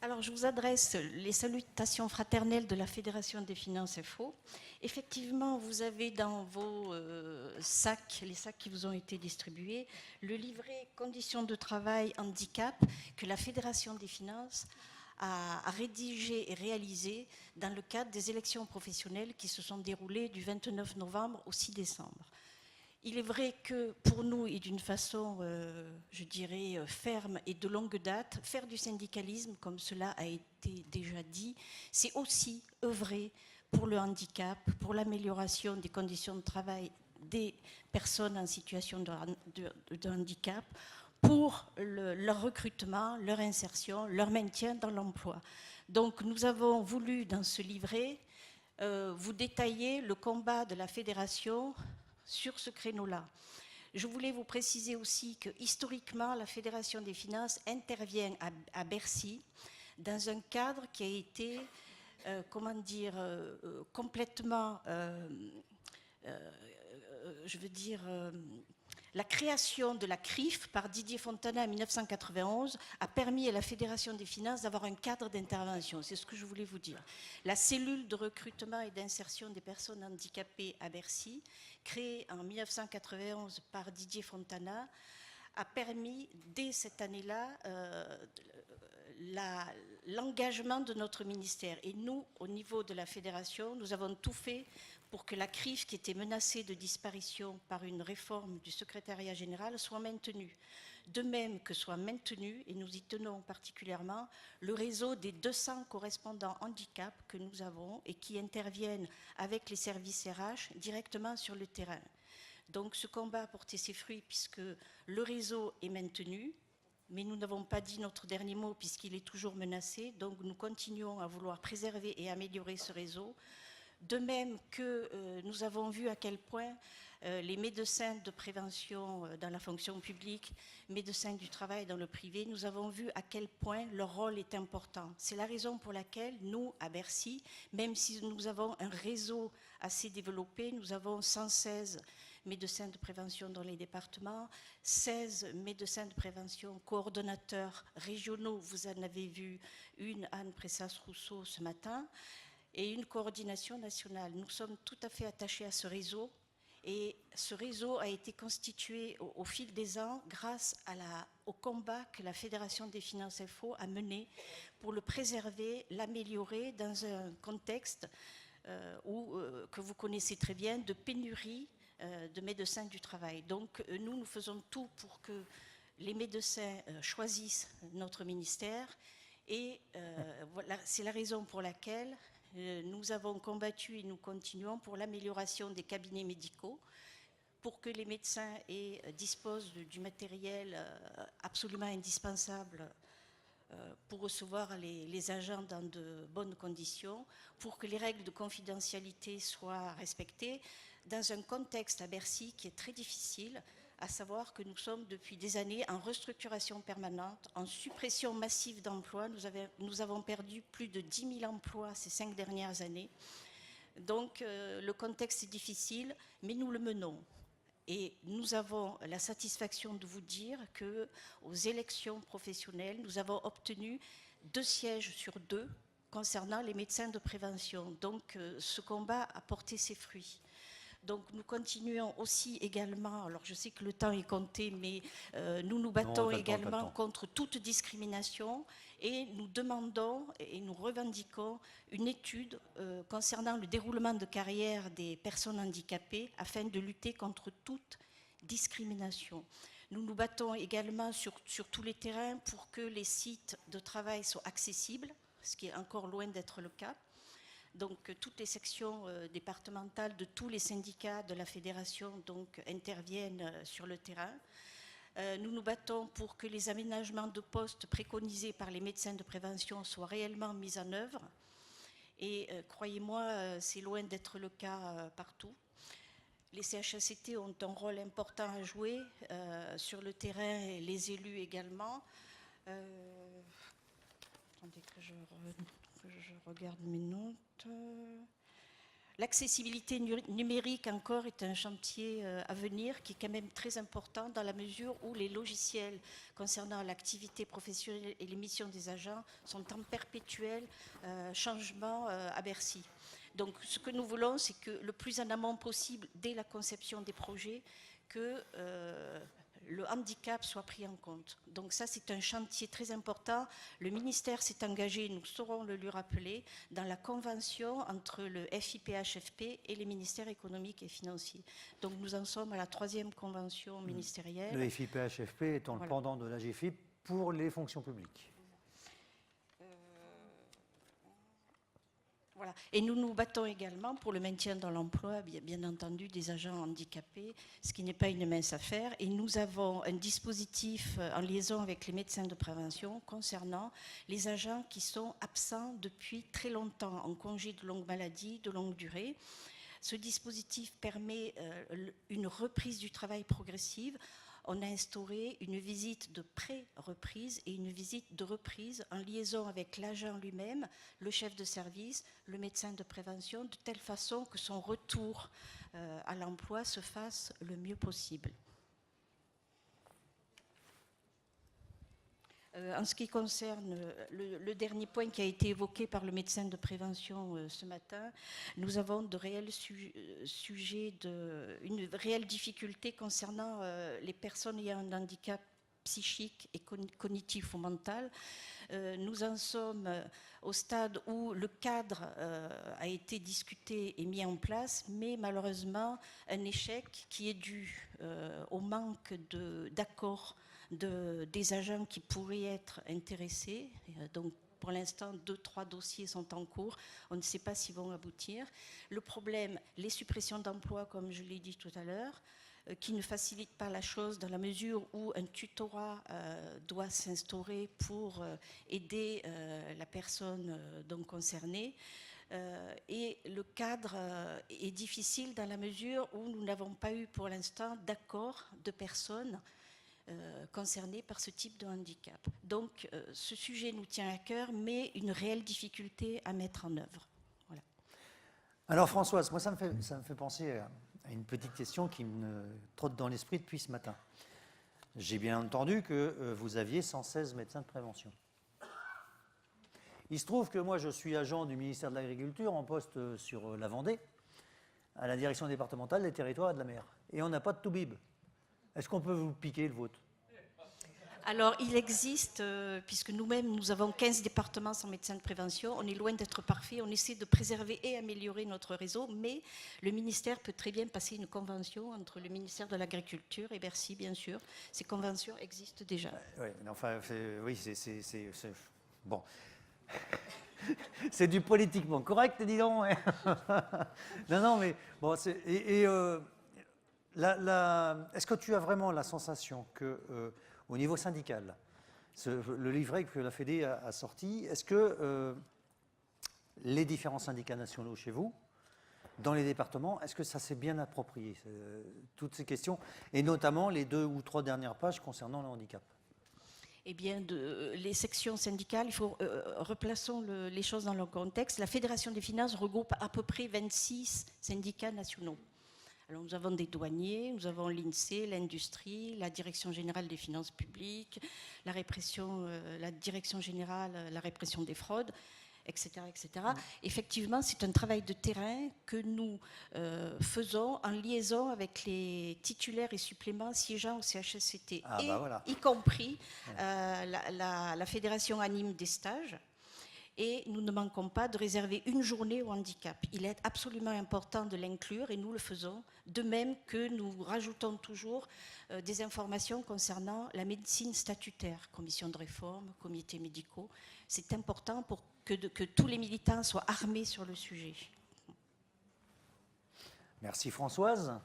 Alors, je vous adresse les salutations fraternelles de la Fédération des finances FO. Effectivement, vous avez dans vos sacs, les sacs qui vous ont été distribués, le livret Conditions de travail handicap que la Fédération des finances a rédigé et réalisé dans le cadre des élections professionnelles qui se sont déroulées du 29 novembre au 6 décembre. Il est vrai que pour nous, et d'une façon, je dirais, ferme et de longue date, faire du syndicalisme, comme cela a été déjà dit, c'est aussi œuvrer pour le handicap, pour l'amélioration des conditions de travail des personnes en situation de handicap, pour leur recrutement, leur insertion, leur maintien dans l'emploi. Donc nous avons voulu, dans ce livret, vous détailler le combat de la fédération sur ce créneau-là. Je voulais vous préciser aussi que historiquement, la Fédération des finances intervient à Bercy dans un cadre qui a été, complètement, je veux dire, la création de la CRIF par Didier Fontana en 1991 a permis à la Fédération des finances d'avoir un cadre d'intervention. C'est ce que je voulais vous dire. La cellule de recrutement et d'insertion des personnes handicapées à Bercy, créée en 1991 par Didier Fontana, a permis dès cette année-là l'engagement de notre ministère. Et nous, au niveau de la fédération, nous avons tout fait pour que la CRIF, qui était menacée de disparition par une réforme du secrétariat général, soit maintenue. De même que soit maintenu, et nous y tenons particulièrement, le réseau des 200 correspondants handicap que nous avons et qui interviennent avec les services RH directement sur le terrain. Donc ce combat a porté ses fruits puisque le réseau est maintenu, mais nous n'avons pas dit notre dernier mot puisqu'il est toujours menacé. Donc nous continuons à vouloir préserver et améliorer ce réseau. De même que nous avons vu à quel point les médecins de prévention dans la fonction publique, médecins du travail dans le privé, nous avons vu à quel point leur rôle est important. C'est la raison pour laquelle nous, à Bercy, même si nous avons un réseau assez développé, nous avons 116 médecins de prévention dans les départements, 16 médecins de prévention coordonnateurs régionaux, vous en avez vu une, Anne Pressas-Rousseau, ce matin, et une coordination nationale. Nous sommes tout à fait attachés à ce réseau et ce réseau a été constitué au fil des ans grâce au combat que la Fédération des finances FO a mené pour le préserver, l'améliorer dans un contexte que vous connaissez très bien, de pénurie de médecins du travail. Donc nous faisons tout pour que les médecins choisissent notre ministère et voilà, c'est la raison pour laquelle nous avons combattu et nous continuons pour l'amélioration des cabinets médicaux, pour que les médecins disposent du matériel absolument indispensable pour recevoir les agents dans de bonnes conditions, pour que les règles de confidentialité soient respectées, dans un contexte à Bercy qui est très difficile, à savoir que nous sommes depuis des années en restructuration permanente, en suppression massive d'emplois. Nous avons perdu plus de 10 000 emplois ces 5 dernières années. Donc le contexte est difficile, mais nous le menons. Et nous avons la satisfaction de vous dire qu'aux élections professionnelles, nous avons obtenu 2 sièges sur 2 concernant les médecins de prévention. Donc ce combat a porté ses fruits. Donc nous continuons aussi également, alors je sais que le temps est compté, mais nous nous battons également contre toute discrimination et nous demandons et nous revendiquons une étude concernant le déroulement de carrière des personnes handicapées afin de lutter contre toute discrimination. Nous nous battons également sur tous les terrains pour que les sites de travail soient accessibles, ce qui est encore loin d'être le cas. Donc toutes les sections départementales de tous les syndicats de la fédération donc, interviennent sur le terrain. Nous nous battons pour que les aménagements de postes préconisés par les médecins de prévention soient réellement mis en œuvre. Et croyez-moi, c'est loin d'être le cas partout. Les CHSCT ont un rôle important à jouer sur le terrain et les élus également. Attendez que je regarde mes notes. L'accessibilité numérique encore est un chantier à venir qui est quand même très important dans la mesure où les logiciels concernant l'activité professionnelle et les missions des agents sont en perpétuel changement à Bercy. Donc ce que nous voulons, c'est que le plus en amont possible, dès la conception des projets, que le handicap soit pris en compte. Donc ça, c'est un chantier très important. Le ministère s'est engagé, nous saurons le lui rappeler, dans la convention entre le FIPHFP et les ministères économiques et financiers. Donc nous en sommes à la 3e convention ministérielle. Le FIPHFP étant le pendant de l'AGFIP pour les fonctions publiques. Voilà. Et nous nous battons également pour le maintien dans l'emploi, bien entendu, des agents handicapés, ce qui n'est pas une mince affaire. Et nous avons un dispositif en liaison avec les médecins de prévention concernant les agents qui sont absents depuis très longtemps, en congé de longue maladie, de longue durée. Ce dispositif permet une reprise du travail progressive. On a instauré une visite de pré-reprise et une visite de reprise en liaison avec l'agent lui-même, le chef de service, le médecin de prévention, de telle façon que son retour à l'emploi se fasse le mieux possible. En ce qui concerne le dernier point qui a été évoqué par le médecin de prévention ce matin, nous avons de réels sujets, une réelle difficulté concernant les personnes ayant un handicap psychique et cognitif ou mental. Nous en sommes au stade où le cadre a été discuté et mis en place, mais malheureusement un échec qui est dû au manque d'accord des agents qui pourraient être intéressés. Donc, pour l'instant, 2-3 dossiers sont en cours. On ne sait pas s'ils vont aboutir. Le problème, les suppressions d'emplois, comme je l'ai dit tout à l'heure, qui ne facilitent pas la chose dans la mesure où un tutorat doit s'instaurer pour aider la personne donc concernée. Et le cadre est difficile dans la mesure où nous n'avons pas eu pour l'instant d'accord de personnes concernés par ce type de handicap. Donc ce sujet nous tient à cœur, mais une réelle difficulté à mettre en œuvre. Voilà. Alors Françoise, moi ça me fait penser à une petite question qui me trotte dans l'esprit depuis ce matin. J'ai bien entendu que vous aviez 116 médecins de prévention. Il se trouve que moi je suis agent du ministère de l'Agriculture en poste sur la Vendée, à la direction départementale des territoires et de la mer. Et on n'a pas de Toubib. Est-ce qu'on peut vous piquer le vôtre? Alors, il existe, puisque nous-mêmes, nous avons 15 départements sans médecin de prévention. On est loin d'être parfait. On essaie de préserver et améliorer notre réseau, mais le ministère peut très bien passer une convention entre le ministère de l'Agriculture et Bercy, bien sûr. Ces conventions existent déjà. Oui, enfin, oui, c'est bon. C'est du politiquement correct, dis donc. Non, mais bon, est-ce que tu as vraiment la sensation que, au niveau syndical, le livret que la Fédé a sorti, est-ce que les différents syndicats nationaux chez vous, dans les départements, est-ce que ça s'est bien approprié, toutes ces questions, et notamment les 2 ou 3 dernières pages concernant le handicap? Eh bien, les sections syndicales, replaçons les choses dans leur contexte. La Fédération des finances regroupe à peu près 26 syndicats nationaux. Alors, nous avons des douaniers, nous avons l'INSEE, l'industrie, la Direction générale des finances publiques, la Direction générale, la répression des fraudes, etc. etc. Effectivement, c'est un travail de terrain que nous faisons en liaison avec les titulaires et suppléments siégeant au CHSCT, voilà. Y compris la Fédération anime des stages. Et nous ne manquons pas de réserver une journée au handicap. Il est absolument important de l'inclure et nous le faisons, de même que nous rajoutons toujours des informations concernant la médecine statutaire, commission de réforme, comités médicaux. C'est important pour que tous les militants soient armés sur le sujet. Merci Françoise.